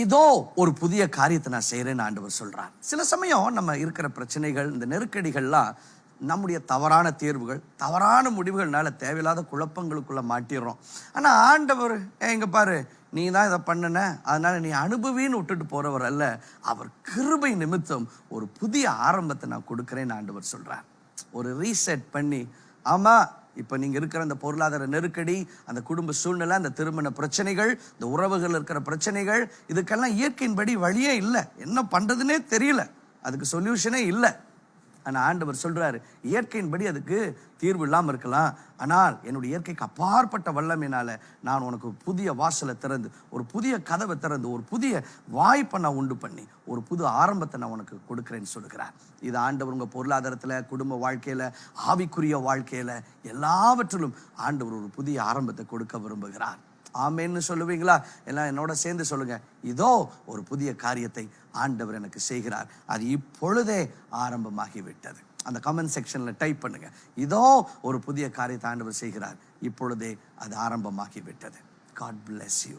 இதோ ஒரு புதிய காரியத்தை நான் செய்கிறேன்னு ஆண்டவர் சொல்கிறார். சில சமயம் நம்ம இருக்கிற பிரச்சனைகள், இந்த நெருக்கடிகள்லாம் நம்முடைய தவறான தேர்வுகள், தவறான முடிவுகள்னால தேவையில்லாத குழப்பங்களுக்குள்ள மாட்டிடுறோம். ஆனால் ஆண்டவர் இங்கே பாரு, நீ தான் இதை பண்ணுன, அதனால நீ அனுபவின்னு விட்டுட்டு போறவர் அல்ல. அவர் கிருபை நிமித்தம் ஒரு புதிய ஆரம்பத்தை நான் கொடுக்குறேன்னு ஆண்டவர் சொல்றார். ஒரு ரீசெட் பண்ணி, ஆமா இப்போ நீங்கள் இருக்கிற அந்த பொருளாதார நெருக்கடி, அந்த குடும்ப சூழ்நிலை, அந்த திருமண பிரச்சனைகள், இந்த உறவுகள் இருக்கிற பிரச்சனைகள், இதுக்கெல்லாம் இயற்கையின்படி வழியே இல்லை. என்ன பண்ணுறதுனே தெரியல, அதுக்கு சொல்யூஷனே இல்லை. ஆனால் ஆண்டவர் சொல்றாரு, இயற்கையின்படி அதுக்கு தீர்வு இல்லாமல் இருக்கலாம், ஆனால் என்னுடைய இயற்கைக்கு அப்பாற்பட்ட வல்லமையினால நான் உனக்கு புதிய வாசலை திறந்து, ஒரு புதிய கதவை திறந்து, ஒரு புதிய வாய்ப்பை நான் உண்டு பண்ணி, ஒரு புது ஆரம்பத்தை நான் உனக்கு கொடுக்குறேன்னு சொல்லுகிறார். இது ஆண்டவர் உங்கள் பொருளாதாரத்தில், குடும்ப வாழ்க்கையில், ஆவிக்குரிய வாழ்க்கையில், எல்லாவற்றிலும் ஆண்டவர் ஒரு புதிய ஆரம்பத்தை கொடுக்க விரும்புகிறார். ஆமேன்னு சொல்லுவீங்களா? எல்லாம் என்னோட சேர்ந்து சொல்லுங்க. இதோ ஒரு புதிய காரியத்தை ஆண்டவர் எனக்கு செய்கிறார், அது இப்பொழுதே ஆரம்பமாகி விட்டது. அந்த கமெண்ட் செக்ஷன்ல டைப் பண்ணுங்க, இதோ ஒரு புதிய காரியத்தை ஆண்டவர் செய்கிறார், இப்பொழுதே அது ஆரம்பமாகி விட்டது. God bless you.